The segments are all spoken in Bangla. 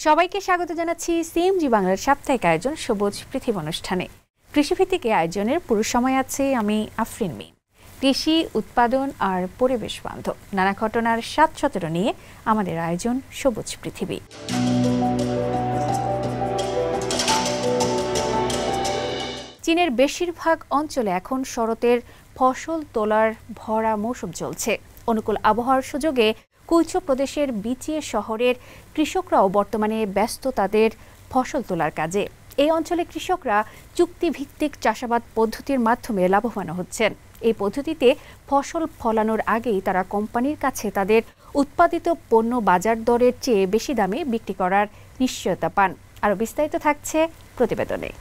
সবাইকে স্বাগত জানাচ্ছি সিএমজি বাংলার সাপ্তাহিক আয়োজন সবুজ পৃথিবী অনুষ্ঠানে। কৃষিভিত্তিক আয়োজনের পুরো সময় আছে আমি আফরিন মিম। কৃষি উৎপাদন আর পরিবেশ বান্ধব নানা ঘটনার ৭১৭ নিয়ে আমাদের আয়োজন সবুজ পৃথিবী। চীনের বেশিরভাগ অঞ্চলে এখন শরতের ফসল তোলার ভরা মৌসুম চলছে। অনুকূল আবহাওয়ার সুযোগে কুইচো প্রদেশের বিচিয়ে শহরের কৃষকরাও বর্তমানে ব্যস্ত তাদের ফসল তোলার কাজে। এই অঞ্চলে কৃষকরা চুক্তিভিত্তিক চাষাবাদ পদ্ধতির মাধ্যমে লাভবান হচ্ছেন। এই পদ্ধতিতে ফসল ফলানোর আগেই তারা কোম্পানির কাছে তাদের উৎপাদিত পণ্য বাজার দরের চেয়ে বেশি দামে বিক্রি করার নিশ্চয়তা পান। আরও বিস্তারিত থাকছে প্রতিবেদনে।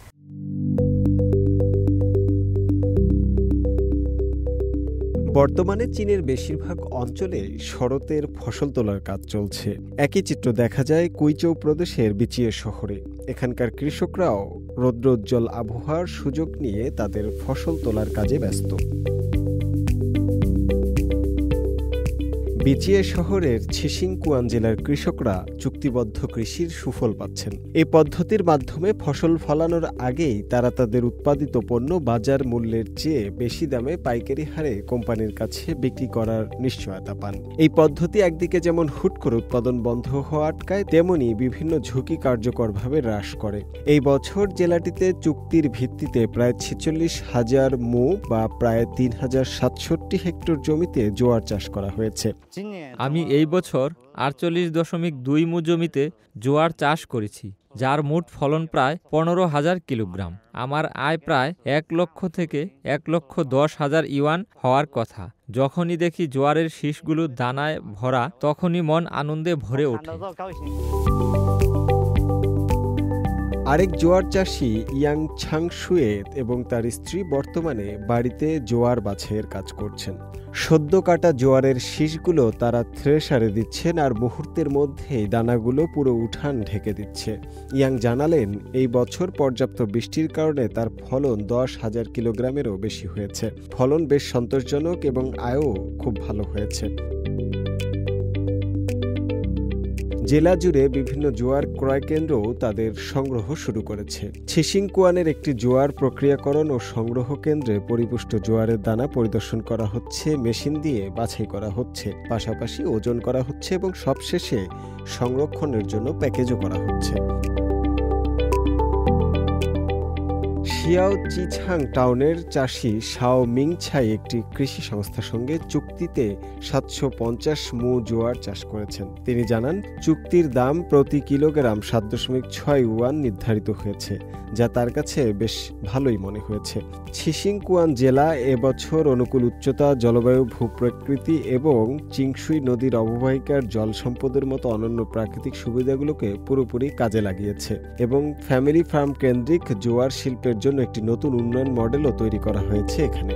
বর্তমানে চীনের বেশিরভাগ অঞ্চলে শরতের ফসল তোলার কাজ চলছে। একই চিত্র দেখা যায় কুইচৌ প্রদেশের বিচিয়ে শহরে। এখানকার কৃষকরাও রৌদ্রোজ্জ্বল আবহাওয়ার সুযোগ নিয়ে তাদের ফসল তোলার কাজে ব্যস্ত। বিচিয়ে শহরের ছিসিংকুয়ান জেলার কৃষকরা চুক্তিবদ্ধ কৃষির সুফল পাচ্ছেন। এই পদ্ধতির মাধ্যমে ফসল ফলানোর আগেই তারা তাদের উৎপাদিত পণ্য বাজার মূল্যের চেয়ে বেশি দামে পাইকারি হারে কোম্পানির কাছে বিক্রি করার নিশ্চয়তা পান। এই পদ্ধতি একদিকে যেমন হুট করে উৎপাদন বন্ধ হওয়া আটকায়, তেমনি বিভিন্ন ঝুঁকি কার্যকরভাবে হ্রাস করে। এই বছর জেলাটিতে চুক্তির ভিত্তিতে প্রায় ৪৬,০০০ মু বা প্রায় ৩,০৬৭ হেক্টর জমিতে জোয়ার চাষ করা হয়েছে। আমি এই বছর ৪৮.২ মু জমিতে জোয়ার চাষ করেছি, যার মোট ফলন প্রায় ১৫,০০০ কিলোগ্রাম। আমার আয় প্রায় ১ লক্ষ থেকে ১,১০,০০০ ইউয়ান হওয়ার কথা। যখনই দেখি জোয়ারের শীষগুলো দানায় ভরা, তখনই মন আনন্দে ভরে ওঠে। আরেক জোয়ার চাষি ইয়াং ছাংশুয়ে এবং তার স্ত্রী বর্তমানে বাড়িতে জোয়ার বাছাইয়ের কাজ করছেন। সদ্য কাটা জোয়ারের শীষগুলো তারা থ্রেশারে দিচ্ছেন আর মুহূর্তের মধ্যেই দানাগুলো পুরো উঠান ঢেকে দিচ্ছে। ইয়াং জানালেন, এই বছর পর্যাপ্ত বৃষ্টির কারণে তার ফলন ১০,০০০ কিলোগ্রামেরও বেশি হয়েছে। ফলন বেশ সন্তোষজনক এবং আয়ও খুব ভালো হয়েছে। জেলা জুড়ে বিভিন্ন জোয়ার ক্রয় কেন্দ্রও তাদের সংগ্রহ শুরু করেছে। ছিসিংকুয়ানের একটি জোয়ার প্রক্রিয়াকরণ ও সংগ্রহ কেন্দ্রে পরিপুষ্ট জোয়ারের দানা পরিদর্শন করা হচ্ছে, মেশিন দিয়ে বাছাই করা হচ্ছে, পাশাপাশি ওজন করা হচ্ছে এবং সবশেষে সংরক্ষণের জন্য প্যাকেজও করা হচ্ছে। শিয়াও চিছাং টাউনের চাষি শাও মিংছাই একটি কৃষি সংস্থার সঙ্গে চুক্তিতে ৭৫০ মু জোয়ার চাষ করেছেন। তিনি জানান, চুক্তির দাম প্রতি কিলোগ্রাম ৭.৬ ইউয়ান নির্ধারিত হয়েছে, যা তার কাছে বেশ ভালোই মনে হয়েছে। ছিসিংকুয়ান জেলা এবছর অনুকূল উচ্চতা, জলবায়ু, ভূপ্রকৃতি এবং চিংসুই নদীর অববাহিকার জল সম্পদের মতো অনন্য প্রাকৃতিক সুবিধাগুলোকে পুরোপুরি কাজে লাগিয়েছে এবং ফ্যামিলি ফার্ম কেন্দ্রিক জোয়ার শিল্পের জন্য একটি নতুন উন্নয়ন মডেলও তৈরি করা হয়েছে এখানে।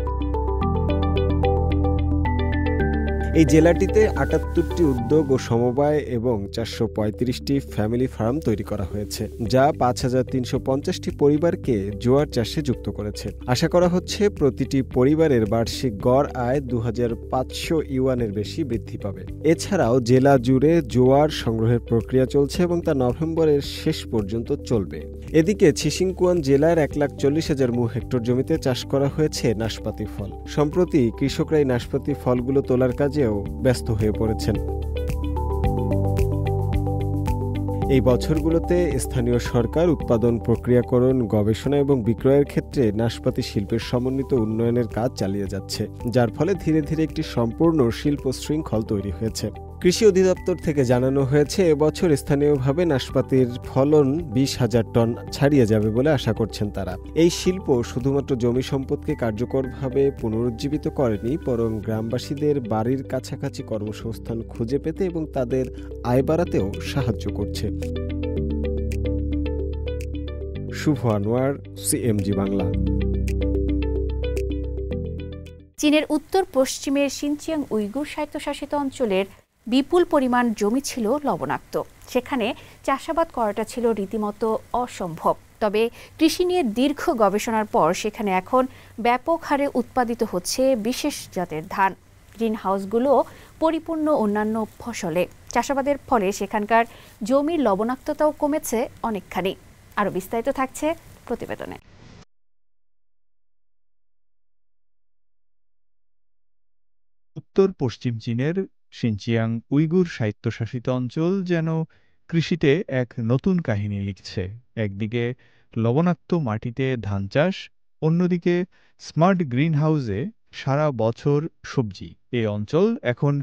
এই জেলাটিতে ৭৮টি উদ্যোগ ও সমবায় এবং ৪৩৫টি ফ্যামিলি ফার্ম তৈরি করা হয়েছে, যা ৫,৩৫০টি পরিবারকে জোয়ার চাষে যুক্ত করেছে। আশা করা হচ্ছে প্রতিটি পরিবারের বার্ষিক গড় আয় ২৫০০ ইউয়ানের বেশি বৃদ্ধি পাবে। এছাড়াও জেলা জুড়ে জোয়ার সংগ্রহের প্রক্রিয়া চলছে এবং তা নভেম্বরের শেষ পর্যন্ত চলবে। এদিকে ছিসিংকুয়ান জেলার ১,৪০,০০০ মু হেক্টর জমিতে চাষ করা হয়েছে নাশপাতি ফল। সম্প্রতি কৃষকরা এই নাশপাতি ফলগুলো তোলার কাজে ব্যস্ত হয়ে পড়েছেন। এই বছরগুলোতে স্থানীয় সরকার উৎপাদন, প্রক্রিয়াকরণ, গবেষণা এবং বিক্রয়ের ক্ষেত্রে নাশপাতি শিল্পের সমন্বিত উন্নয়নের কাজ চালিয়ে যাচ্ছে, যার ফলে ধীরে ধীরে একটি সম্পূর্ণ শিল্প শৃঙ্খল তৈরি হয়েছে। কৃষি অধিদপ্তর থেকে জানানো হয়েছে, এবছর স্থানীয়ভাবে নাশপাতির ফলন ২০,০০০ টন ছাড়িয়ে যাবে বলে আশা করছেন তারা। এই শিল্প শুধুমাত্র জমি সম্পদকে কার্যকরভাবে পুনরুজ্জীবিত করেনি, বরং গ্রামবাসীদের বাড়ির কাছাকাছি কর্মসংস্থান খুঁজে পেতে এবং তাদের আয় বাড়াতেও সাহায্য করছে। শুভ আনোয়ার, সিএমজি বাংলা। চীনের উত্তর পশ্চিমের সিনচিয়াং উইগুর স্বায়ত্তশাসিত অঞ্চলের বিপুল পরিমাণ জমি ছিল লবণাক্ত। সেখানে চাষাবাদ করাটা ছিল রীতিমতো অসম্ভব। তবে কৃষি নিয়ে দীর্ঘ গবেষণার পর সেখানে এখন ব্যাপক হারে উৎপাদিত হচ্ছে বিশেষ জাতের ধান। গ্রিন হাউসগুলো পরিপূর্ণ অন্যান্য ফসলে। চাষাবাদের ফলে সেখানকার জমির লবণাক্ততাও কমেছে অনেকখানি। আরও বিস্তারিত থাকছে প্রতিবেদনে। উত্তর পশ্চিম চীনের শিনচিয়াং উইগুর স্বায়ত্তশাসিত অঞ্চল যেন কৃষিতে এক নতুন কাহিনী লিখছে। একদিকে লবণাক্ত মাটিতে ধান চাষ, অন্যদিকে স্মার্ট গ্রিনহাউসে সারা বছর সবজি। এই অঞ্চল এখন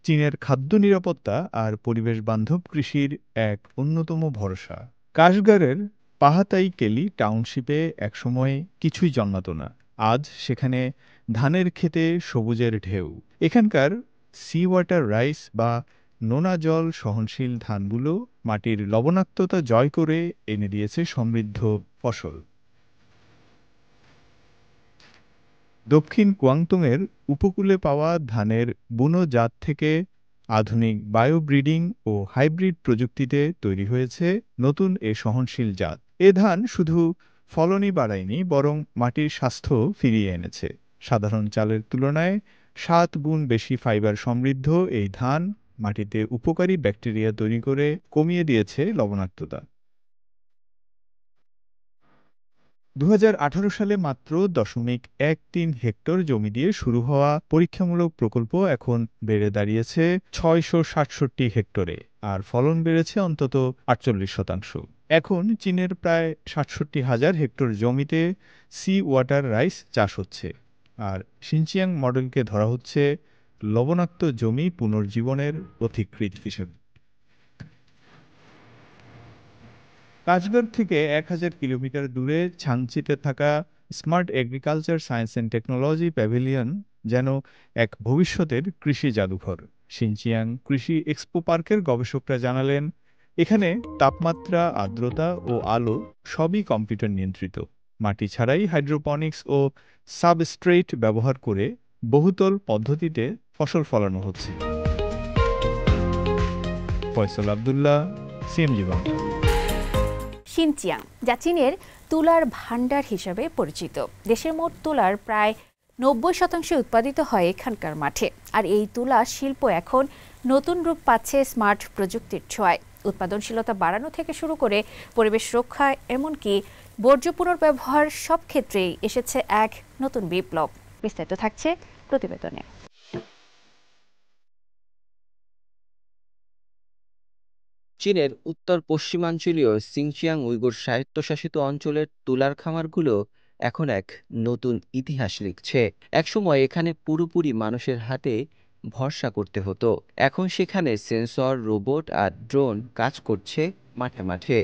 চীনের খাদ্য নিরাপত্তা আর পরিবেশ বান্ধব কৃষির এক অন্যতম ভরসা। কাশগারের পাহাতাই কেলি টাউনশিপে একসময় কিছুই জন্মাতো না। আজ সেখানে ধানের ক্ষেতে সবুজের ঢেউ। এখানকার সি ওয়াটার রাইস বা নোনা জল সহনশীল ধানগুলো মাটির লবণাক্ততা জয় করে এনে দিয়েছে সমৃদ্ধ ফসল। দক্ষিণ কুয়াংতুংয়ের উপকূলে পাওয়া ধানের বুনো জাত থেকে আধুনিক বায়োব্রিডিং ও হাইব্রিড প্রযুক্তিতে তৈরি হয়েছে নতুন এ সহনশীল জাত। এ ধান শুধু ফলনই বাড়ায়নি, বরং মাটির স্বাস্থ্য ফিরিয়ে এনেছে। সাধারণ চালের তুলনায় ৭ গুণ বেশি ফাইবার সমৃদ্ধ এই ধান মাটিতে উপকারী ব্যাকটেরিয়া তৈরি করে কমিয়ে দিয়েছে লবণাক্ততা। ২০১৮ সালে মাত্র ০.১৩ হেক্টর জমি দিয়ে শুরু হওয়া পরীক্ষামূলক প্রকল্প এখন বেড়ে দাঁড়িয়েছে ৬৬৭ হেক্টরে, আর ফলন বেড়েছে অন্তত ৪৮%। এখন চীনের প্রায় ৬৭,০০০ হেক্টর জমিতে সি ওয়াটার রাইস চাষ হচ্ছে, আর শিনচিয়াং মডেলকে ধরা হচ্ছে লবণাক্ত জমি পুনর্জীবনের পথিকৃৎ হিসেবে। কাশগড় থেকে ১,০০০ কিলোমিটার দূরে ছাংচিতে থাকা smart agriculture science and technology pavilion যেন এক ভবিষ্যতের কৃষি জাদুঘর। শিনচিয়াং কৃষি এক্সপো পার্কের গবেষকরা জানালেন, এখানে তাপমাত্রা, আর্দ্রতা ও আলো সবই কম্পিউটার নিয়ন্ত্রিত। মাটি ছাড়াই হাইড্রোপনিক্স ও সাবস্ট্রেট ব্যবহার করে বহুতল পদ্ধতিতে ফসল ফলানো হচ্ছে। ফয়সাল আব্দুল্লাহ, সিএমজি বাংলা। শিনচিয়াং, যা চীনের তুলার ভান্ডার হিসেবে পরিচিত। দেশের মোট তুলার প্রায় ৯০% উৎপাদিত হয় এখানকার মাঠে। আর এই তুলা শিল্প এখন নতুন রূপ পাচ্ছে স্মার্ট প্রযুক্তির ছোঁয়ায়। উৎপাদনশীলতা বাড়ানো থেকে শুরু করে পরিবেশ রক্ষা, এমনকি বর্জ্য পুনর্ব্যবহার, সব ক্ষেত্রেই এসেছে এক নতুন বিপ্লব। বিস্তারিত থাকছে প্রতিবেদনে। চীনের উত্তর পশ্চিমাঞ্চলীয় সিনচিয়াং উইগুর স্বায়ত্তশাসিত অঞ্চলের তুলার খামারগুলো এখন এক নতুন ইতিহাস লিখছে। একসময় এখানে পুরোপুরি মানুষের হাতে ভরসা করতে হতো। এখন সেখানে সেন্সর, রোবট আর ড্রোন কাজ করছে মাঠে মাঠে।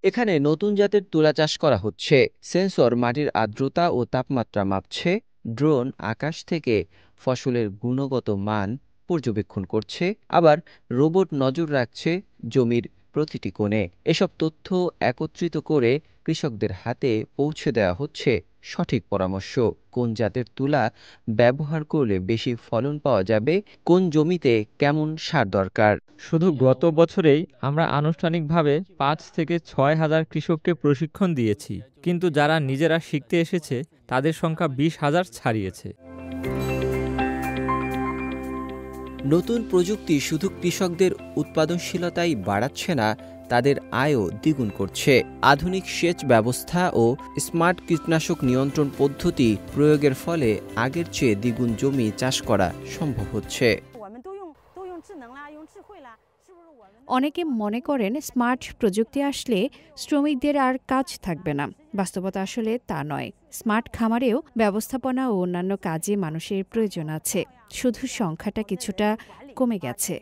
এখানে নতুন জাতের তুলা চাষ করা হচ্ছে। সেন্সর মাটির আর্দ্রতা ও তাপমাত্রা মাপছে, ড্রোন আকাশ থেকে ফসলের গুণগত মান পর্যবেক্ষণ করছে, আবার রোবট নজর রাখছে জমির প্রতিটি কোণে। এসব তথ্য একত্রিত করে কৃষকদের হাতে পৌঁছে দেওয়া হচ্ছে সঠিক পরামর্শ। কোন জাতের তুলা ব্যবহার করলে বেশি ফলন পাওয়া যাবে, কোন জমিতে কেমন সার দরকার। শুধু গত বছরেই আমরা আনুষ্ঠানিকভাবে ৫ থেকে ৬,০০০ কৃষককে প্রশিক্ষণ দিয়েছি, কিন্তু যারা নিজেরা শিখতে এসেছে তাদের সংখ্যা ২০,০০০ ছাড়িয়েছে। নতুন প্রযুক্তি শুধু কৃষকদের উৎপাদনশীলতাই বাড়াচ্ছে না, তাদের আয়ও দ্বিগুণ করছে। আধুনিক সেচ ব্যবস্থা ও স্মার্ট কীটনাশক নিয়ন্ত্রণ পদ্ধতি প্রয়োগের ফলে আগের চেয়ে দ্বিগুণ জমি চাষ করা সম্ভব হচ্ছে। অনেকে মনে করেন স্মার্ট প্রযুক্তি আসলে শ্রমিকদের আর কাজ থাকবে না। বাস্তবতা আসলে তা নয়। স্মার্ট খামারেও ব্যবস্থাপনা ও অন্যান্য কাজে মানুষের প্রয়োজন আছে, শুধু সংখ্যাটা কিছুটা কমে গেছে।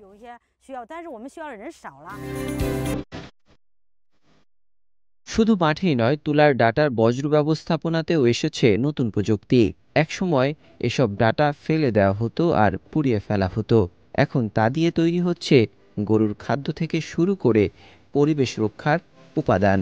শুধু মাঠেই নয়, তুলার ডাটার বজ্র ব্যবস্থাপনাতেও এসেছে নতুন প্রযুক্তি। একসময় এসব ডাটা ফেলে দেওয়া হতো আর পুড়িয়ে ফেলা হতো। এখন তা দিয়ে তৈরি হচ্ছে গরুর খাদ্য থেকে শুরু করে পরিবেশ রক্ষার উপাদান।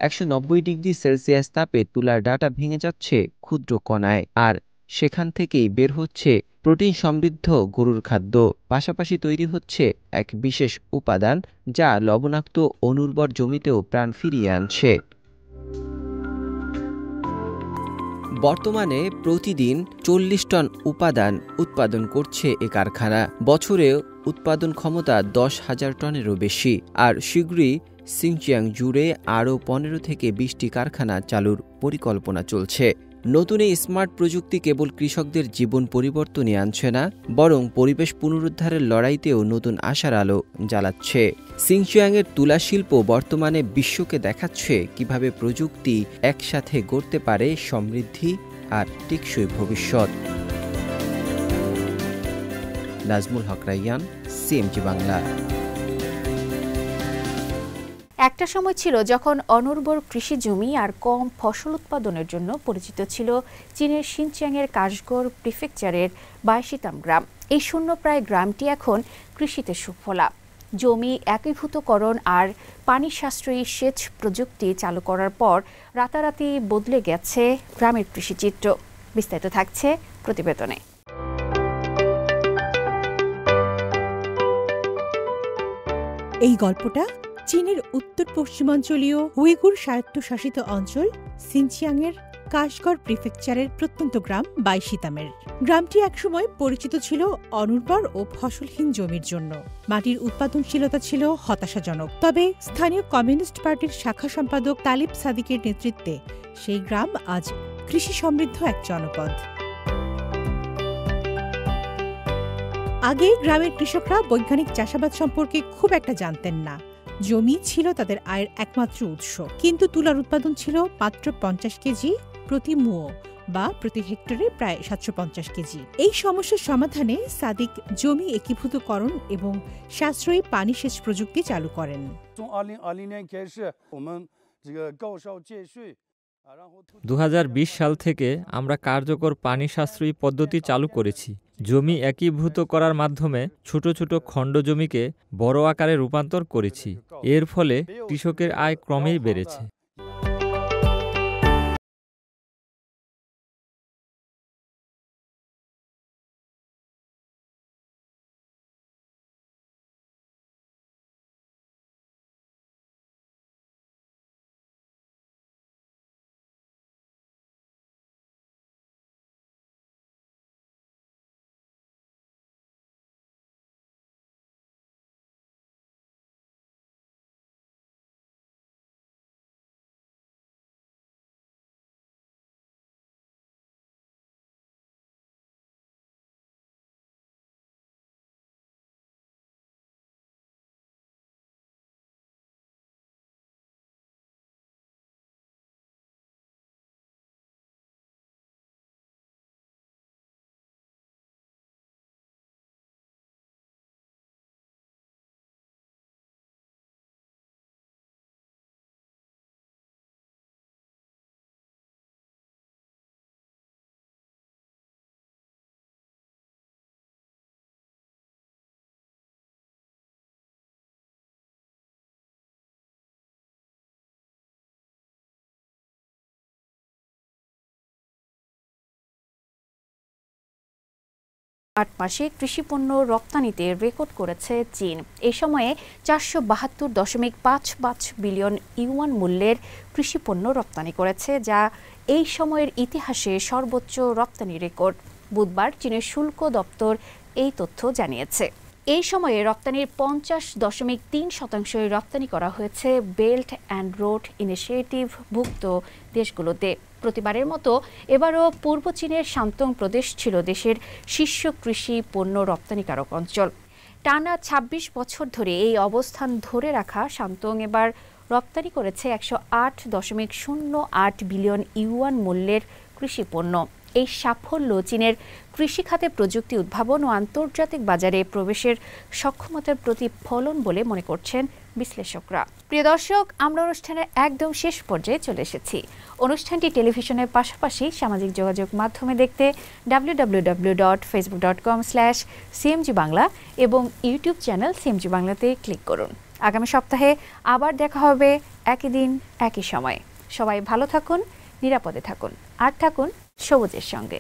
১৯০ ডিগ্রি সেলসিয়াস তাপে তুলার ডাটা ভেঙে যাচ্ছে ক্ষুদ্র কণায়, আর সেখান থেকেই বের হচ্ছে প্রোটিন সমৃদ্ধ গরুর খাদ্য। পাশাপাশি তৈরি হচ্ছে এক বিশেষ উপাদান যা লবণাক্ত অনুর্বর জমিতেও প্রাণ ফিরিয়ে আনছে। বর্তমানে প্রতিদিন 40 টন উপাদান উৎপাদন করছে এ কারখানা। বছরে উৎপাদন ক্ষমতা 10,000 টনেরও বেশি। আর শীঘ্রই সিনচিয়াং জুড়ে আরও 15 থেকে 20টি কারখানা চালুর পরিকল্পনা চলছে। নতুন এই স্মার্ট প্রযুক্তি কেবল কৃষকদের জীবন পরিবর্তনই আনছে না, বরং পরিবেশ পুনরুদ্ধারের লড়াইতেও নতুন আশার আলো জ্বালাচ্ছে। সিনচিয়াংয়ের তুলা শিল্প বর্তমানে বিশ্বকে দেখাচ্ছে কিভাবে প্রযুক্তি একসাথে গড়তে পারে সমৃদ্ধি আর টেকসই ভবিষ্যৎ। নাজমুল হক রাইয়ান, সিএমজি বাংলা। একটা সময় ছিল যখন অনুর্বর কৃষি জমি আর কম ফসল উৎপাদনের জন্য পরিচিত ছিল চীনের শিনচিয়াংয়ের কাশগড় প্রিফেকচারের বাইশিতাম গ্রাম। এই শূন্যপ্রায় গ্রামটি এখন কৃষিতে সুফলা। জমি একীভূতকরণ আর পানি সাশ্রয়ী সেচ প্রযুক্তি চালু করার পর রাতারাতি বদলে গেছে গ্রামের কৃষিচিত্র। বিস্তারিত থাকছে প্রতিবেদনে। এই গল্পটা চীনের উত্তর পশ্চিমাঞ্চলীয় উইগুর স্বায়ত্তশাসিত অঞ্চল সিনচিয়াংয়ের কাশগড় প্রিফেকচারের প্রত্যন্ত গ্রাম বাইশিতামের। গ্রামটি একসময় পরিচিত ছিল অনুর্বর ও ফসলহীন জমির জন্য। মাটির উৎপাদনশীলতা ছিল হতাশাজনক। তবে স্থানীয় কমিউনিস্ট পার্টির শাখা সম্পাদক তালিব সাদিকের নেতৃত্বে সেই গ্রাম আজ কৃষি সমৃদ্ধ এক জনপদ। আগে গ্রামের কৃষকরা বৈজ্ঞানিক চাষাবাদ সম্পর্কে খুব একটা জানতেন না। জমি ছিল তাদের আয়ের একমাত্র উৎস। কিন্তু তুলার উৎপাদন ছিল মাত্র 50 কেজি প্রতি মুও বা প্রতি হেক্টরে প্রায় 750 কেজি। এই সমস্যার সমাধানে সাদিক জমি একীভূতকরণ এবং সাশ্রয়ী পানি সেচ প্রযুক্তি চালু করেন। 2020 সাল থেকে আমরা কার্যকর পানি সাশ্রয়ী পদ্ধতি চালু করেছি। জমি একীভূত করার মাধ্যমে ছোট ছোট খণ্ড জমিকে বড় আকারে রূপান্তর করেছি। এর ফলে কৃষকের আয় ক্রমেই বেড়েছে। আট মাসে কৃষি পণ্য রপ্তানিতে রেকর্ড করেছে চীন। এই সময়ে 472.55 বিলিয়ন ইউয়ান মূল্যের কৃষি পণ্য রপ্তানি করেছে, যা এই সময়ের ইতিহাসে সর্বোচ্চ রপ্তানি রেকর্ড। বুধবার চীনের শুল্ক দপ্তর এই তথ্য জানিয়েছে। এই সময়ে রপ্তানির 50.3% রপ্তানি করা হয়েছে বেল্ট অ্যান্ড রোড ইনিশিয়েটিভ ভুক্ত দেশগুলোতে। প্রতিবারের মতো এবারও পূর্ব চীনের শান্তং প্রদেশ ছিল দেশের শীর্ষ কৃষি পণ্য রপ্তানিকারক অঞ্চল। টানা 26 বছর ধরে এই অবস্থান ধরে রাখা শান্তং এবার রপ্তানি করেছে 108.08 বিলিয়ন ইউয়ান মূল্যের কৃষি পণ্য। এই সাফল্য চীনের কৃষিখাতে প্রযুক্তি উদ্ভাবন ও আন্তর্জাতিক বাজারে প্রবেশের সক্ষমতার প্রতিফলন বলে মনে করছেন বিশ্লেষকরা। প্রিয় দর্শক, আমরা অনুষ্ঠানের একদম শেষ পর্যায়ে চলে এসেছি। অনুষ্ঠানটি টেলিভিশনের পাশাপাশি সামাজিক যোগাযোগ মাধ্যমে দেখতে www.facebook.com/cmg বাংলা এবং ইউটিউব চ্যানেল সিএমজি বাংলাতে ক্লিক করুন। আগামী সপ্তাহে আবার দেখা হবে একই দিন একই সময়ে। সবাই ভালো থাকুন, নিরাপদে থাকুন, আর থাকুন সবুজের সঙ্গে।